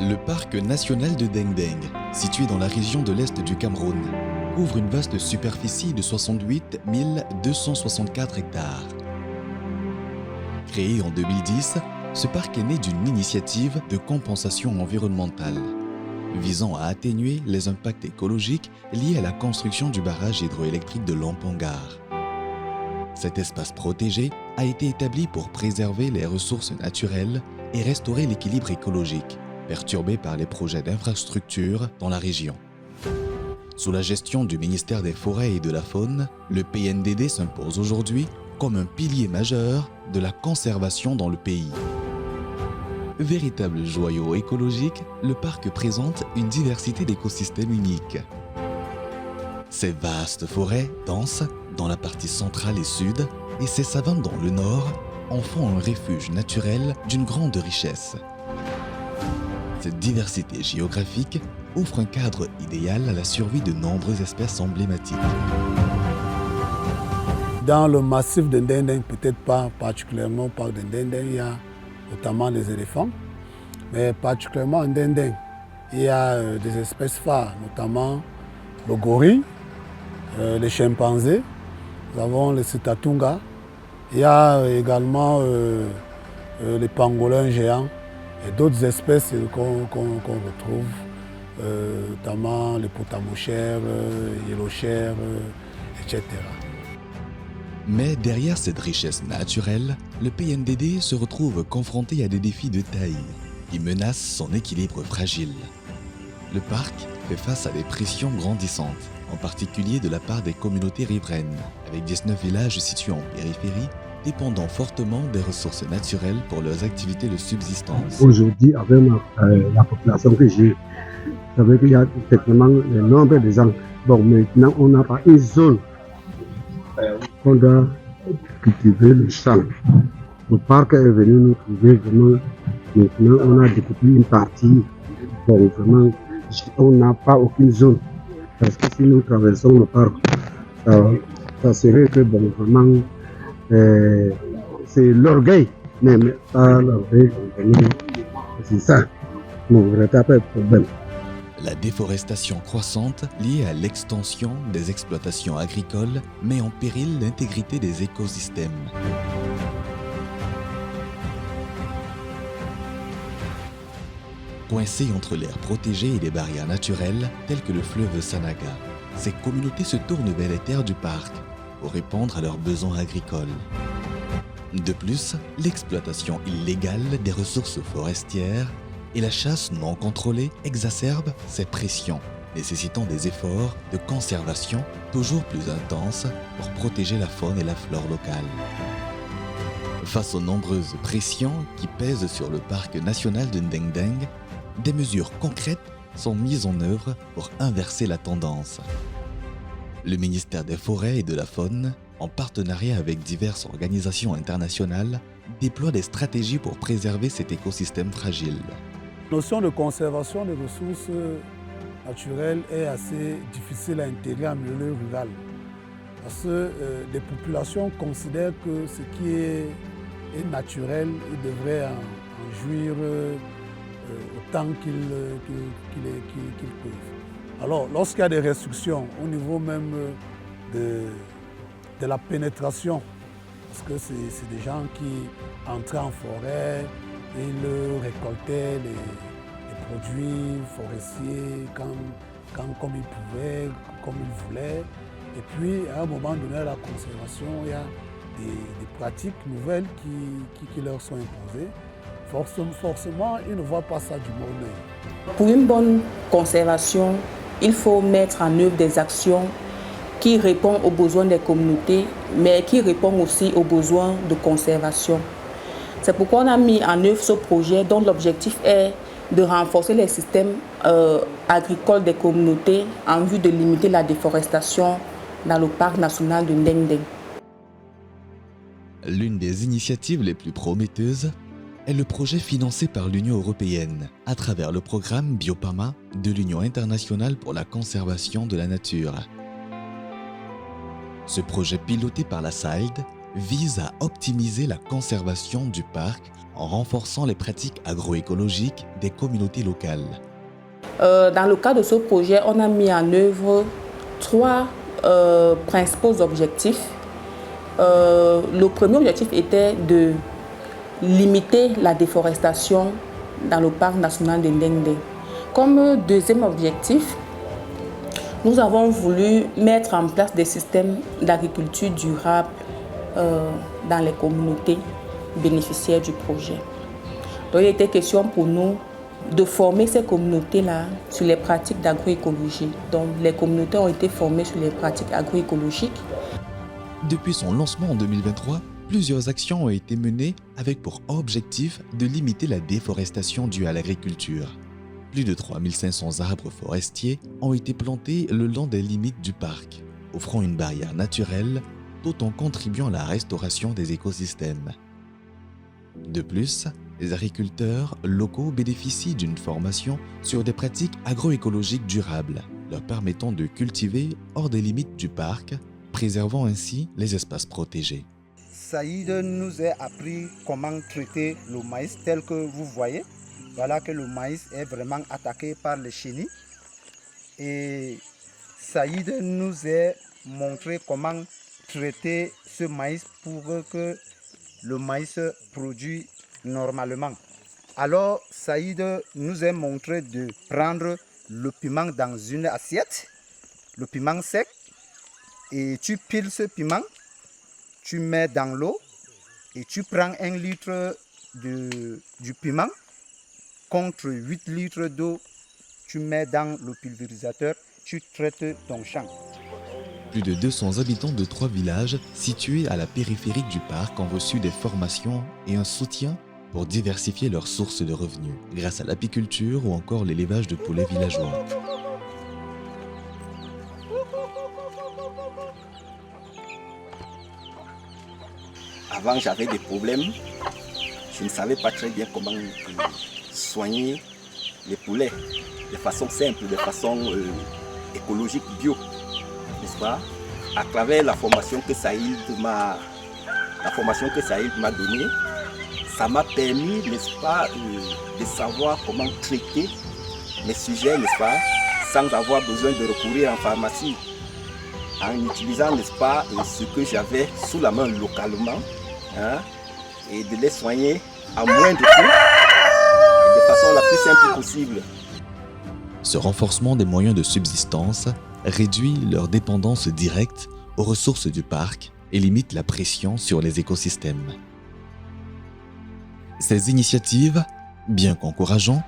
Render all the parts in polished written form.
Le parc national de Dendeng, situé dans la région de l'Est du Cameroun, couvre une vaste superficie de 68 264 hectares. Créé en 2010, ce parc est né d'une initiative de compensation environnementale, visant à atténuer les impacts écologiques liés à la construction du barrage hydroélectrique de Lampangar. Cet espace protégé a été établi pour préserver les ressources naturelles et restaurer l'équilibre écologique, perturbé par les projets d'infrastructures dans la région. Sous la gestion du ministère des Forêts et de la Faune, le PNDD s'impose aujourd'hui comme un pilier majeur de la conservation dans le pays. Véritable joyau écologique, le parc présente une diversité d'écosystèmes uniques. Ses vastes forêts denses dans la partie centrale et sud et ses savanes dans le nord en font un refuge naturel d'une grande richesse. Cette diversité géographique offre un cadre idéal à la survie de nombreuses espèces emblématiques. Dans le massif de Dendeng, peut-être pas particulièrement au parc de Dendeng, il y a notamment les éléphants, mais particulièrement en Dendeng, il y a des espèces phares, notamment le gorille, les chimpanzés, nous avons les sitatunga, il y a également les pangolins géants et d'autres espèces qu'on retrouve, notamment les potamochères, yellowchères, etc. Mais derrière cette richesse naturelle, le PNDD se retrouve confronté à des défis de taille qui menacent son équilibre fragile. Le parc fait face à des pressions grandissantes, en particulier de la part des communautés riveraines, avec 19 villages situés en périphérie, dépendant fortement des ressources naturelles pour leurs activités de subsistance. Aujourd'hui, avec la population que j'ai, ça veut dire qu'il y a effectivement le nombre de gens. Bon, maintenant, on n'a pas une zone. On doit cultiver le champ. Le parc est venu nous trouver vraiment. Maintenant, on a découpé une partie. Bon, vraiment, on n'a pas aucune zone. Parce que si nous traversons le parc, ça serait que, bon, vraiment, c'est l'orgueil. Mais pas l'orgueil, c'est ça. Mon véritable problème. La déforestation croissante liée à l'extension des exploitations agricoles met en péril l'intégrité des écosystèmes. Coincées entre l'aire protégée et des barrières naturelles telles que le fleuve Sanaga, ces communautés se tournent vers les terres du parc pour répondre à leurs besoins agricoles. De plus, l'exploitation illégale des ressources forestières et la chasse non contrôlée exacerbe ces pressions, nécessitant des efforts de conservation toujours plus intenses pour protéger la faune et la flore locale. Face aux nombreuses pressions qui pèsent sur le parc national de Dendeng, des mesures concrètes sont mises en œuvre pour inverser la tendance. Le ministère des Forêts et de la Faune, en partenariat avec diverses organisations internationales, déploie des stratégies pour préserver cet écosystème fragile. La notion de conservation des ressources naturelles est assez difficile à intégrer en milieu rural. Parce que les populations considèrent que ce qui est naturel, ils devraient en jouir autant qu'ils peuvent. Alors, lorsqu'il y a des restrictions au niveau même de la pénétration, parce que c'est des gens qui entraient en forêt, ils récoltaient les produits forestiers comme ils pouvaient, comme ils voulaient. Et puis, à un moment donné, à la conservation, il y a des pratiques nouvelles qui leur sont imposées. Forcément, ils ne voient pas ça du bon œil. Pour une bonne conservation, il faut mettre en œuvre des actions qui répondent aux besoins des communautés, mais qui répondent aussi aux besoins de conservation. C'est pourquoi on a mis en œuvre ce projet dont l'objectif est de renforcer les systèmes agricoles des communautés en vue de limiter la déforestation dans le parc national de Dendeng. L'une des initiatives les plus prometteuses est le projet financé par l'Union européenne à travers le programme Biopama de l'Union internationale pour la conservation de la nature. Ce projet piloté par la SAID vise à optimiser la conservation du parc en renforçant les pratiques agroécologiques des communautés locales. Dans le cadre de ce projet, on a mis en œuvre 3 principaux objectifs. Le premier objectif était de limiter la déforestation dans le parc national de Ndendeng. Comme deuxième objectif, nous avons voulu mettre en place des systèmes d'agriculture durable dans les communautés bénéficiaires du projet. Donc, il était question pour nous de former ces communautés-là sur les pratiques d'agroécologie. Donc, les communautés ont été formées sur les pratiques agroécologiques. Depuis son lancement en 2023, plusieurs actions ont été menées avec pour objectif de limiter la déforestation due à l'agriculture. Plus de 3500 arbres forestiers ont été plantés le long des limites du parc, offrant une barrière naturelle tout en contribuant à la restauration des écosystèmes. De plus, les agriculteurs locaux bénéficient d'une formation sur des pratiques agroécologiques durables, leur permettant de cultiver hors des limites du parc, préservant ainsi les espaces protégés. Saïd nous a appris comment traiter le maïs tel que vous voyez. Voilà que le maïs est vraiment attaqué par les chenilles. Et Saïd nous a montré comment traiter ce maïs pour que le maïs produise normalement. Alors Saïd nous a montré de prendre le piment dans une assiette, le piment sec, et tu piles ce piment, tu mets dans l'eau et tu prends 1 litre du piment contre 8 litres d'eau, tu mets dans le pulvérisateur, tu traites ton champ. Plus de 200 habitants de 3 villages situés à la périphérie du parc ont reçu des formations et un soutien pour diversifier leurs sources de revenus grâce à l'apiculture ou encore l'élevage de poulets villageois. Avant, j'avais des problèmes. Je ne savais pas très bien comment soigner les poulets de façon simple, de façon écologique, bio, n'est-ce pas? À travers la formation que Saïd m'a donnée, ça m'a permis, n'est-ce pas, de savoir comment traiter les sujets, n'est-ce pas, sans avoir besoin de recourir en pharmacie, en utilisant, n'est-ce pas, ce que j'avais sous la main localement, hein, et de les soigner à moindre coût, de façon la plus simple possible. Ce renforcement des moyens de subsistance réduit leur dépendance directe aux ressources du parc et limite la pression sur les écosystèmes. Ces initiatives, bien qu'encourageantes,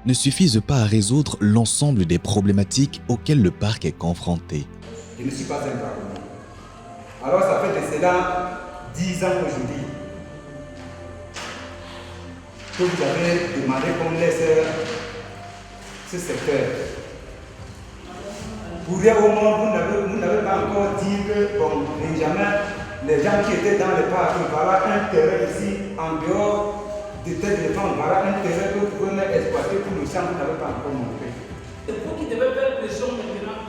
ne suffisent pas à résoudre l'ensemble des problématiques auxquelles le parc est confronté. Je ne suis pas un braconnier. Alors ça fait de cela 10 ans aujourd'hui que vous avez demandé qu'on laisse ce secteur. Pour rien au monde, vous n'avez pas encore dit que bon, Benjamin, les gens qui étaient dans le parc, voilà un terrain ici en dehors de tête de femme, voilà un terrain que vous pouvez exploiter pour le champ, vous n'avez pas encore montré. C'est vous qui devez faire pression maintenant,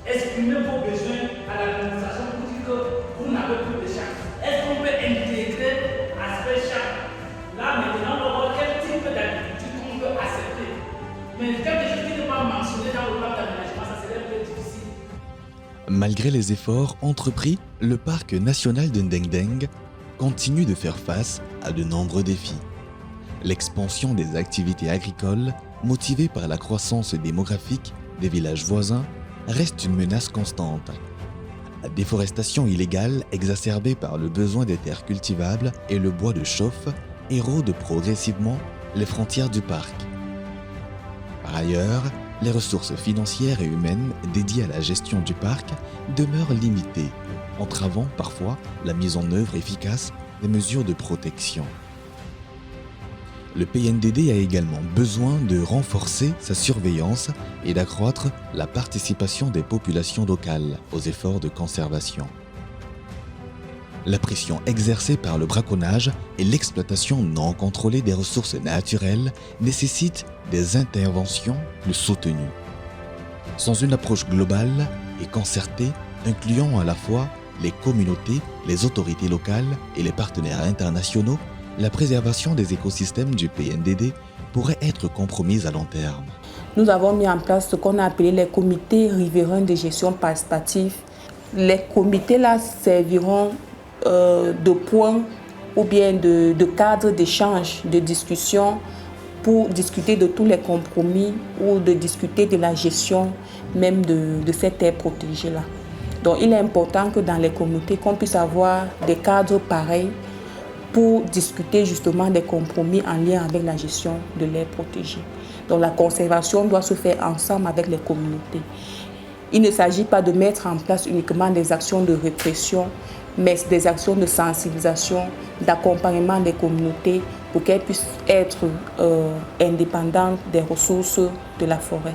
exprimer vos besoins à l'administration pour dire que vous n'avez plus de champ. Est-ce qu'on peut intégrer aspect champ? Là maintenant, on va voir quel type d'agriculture qu'on peut accepter. Mais quelque chose qui n'est pas mentionné dans le plan d'aménagement, ça serait un peu difficile. Malgré les efforts entrepris, le parc national de Ndendeng continue de faire face à de nombreux défis. L'expansion des activités agricoles, motivée par la croissance démographique des villages voisins, reste une menace constante. La déforestation illégale, exacerbée par le besoin des terres cultivables et le bois de chauffe, érode progressivement les frontières du parc. Par ailleurs, les ressources financières et humaines dédiées à la gestion du parc demeurent limitées, entravant parfois la mise en œuvre efficace des mesures de protection. Le PNDD a également besoin de renforcer sa surveillance et d'accroître la participation des populations locales aux efforts de conservation. La pression exercée par le braconnage et l'exploitation non contrôlée des ressources naturelles nécessite des interventions plus soutenues. Sans une approche globale et concertée, incluant à la fois les communautés, les autorités locales et les partenaires internationaux, la préservation des écosystèmes du PNDD pourrait être compromise à long terme. Nous avons mis en place ce qu'on a appelé les comités riverains de gestion participative. Les comités-là serviront de point ou bien de cadre d'échange, de discussion pour discuter de tous les compromis ou de discuter de la gestion même de cette aire protégée-là. Donc il est important que dans les communautés, qu'on puisse avoir des cadres pareils pour discuter justement des compromis en lien avec la gestion de l'aire protégée. Donc la conservation doit se faire ensemble avec les communautés. Il ne s'agit pas de mettre en place uniquement des actions de répression, mais des actions de sensibilisation, d'accompagnement des communautés pour qu'elles puissent être indépendantes des ressources de la forêt.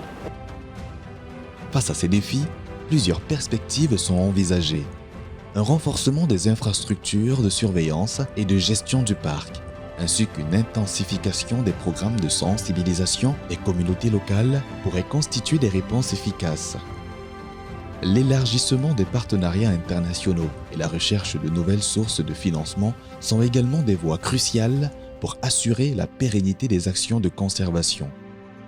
Face à ces défis, plusieurs perspectives sont envisagées. Un renforcement des infrastructures de surveillance et de gestion du parc, ainsi qu'une intensification des programmes de sensibilisation des communautés locales pourraient constituer des réponses efficaces. L'élargissement des partenariats internationaux et la recherche de nouvelles sources de financement sont également des voies cruciales pour assurer la pérennité des actions de conservation.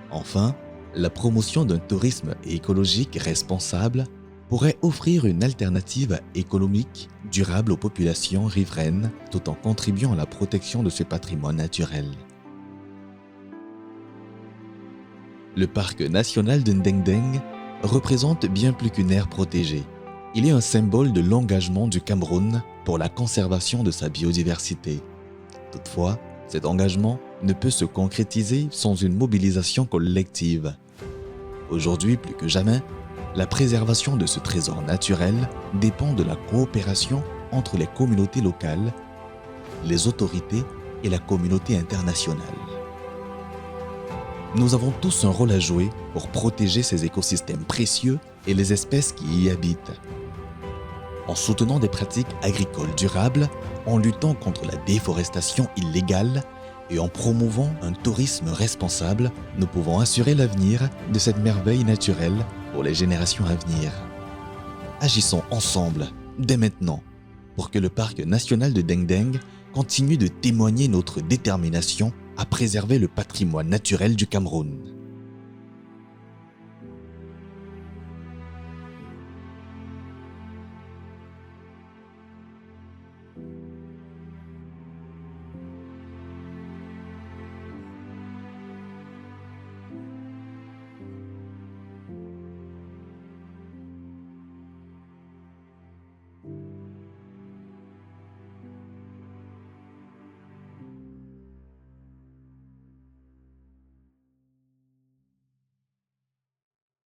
Enfin, la promotion d'un tourisme écologique responsable pourrait offrir une alternative économique durable aux populations riveraines tout en contribuant à la protection de ce patrimoine naturel. Le parc national de Ndendeng représente bien plus qu'une aire protégée. Il est un symbole de l'engagement du Cameroun pour la conservation de sa biodiversité. Toutefois, cet engagement ne peut se concrétiser sans une mobilisation collective. Aujourd'hui, plus que jamais, la préservation de ce trésor naturel dépend de la coopération entre les communautés locales, les autorités et la communauté internationale. Nous avons tous un rôle à jouer pour protéger ces écosystèmes précieux et les espèces qui y habitent. En soutenant des pratiques agricoles durables, en luttant contre la déforestation illégale et en promouvant un tourisme responsable, nous pouvons assurer l'avenir de cette merveille naturelle pour les générations à venir. Agissons ensemble, dès maintenant, pour que le parc national de Ndendeng continue de témoigner notre détermination à préserver le patrimoine naturel du Cameroun.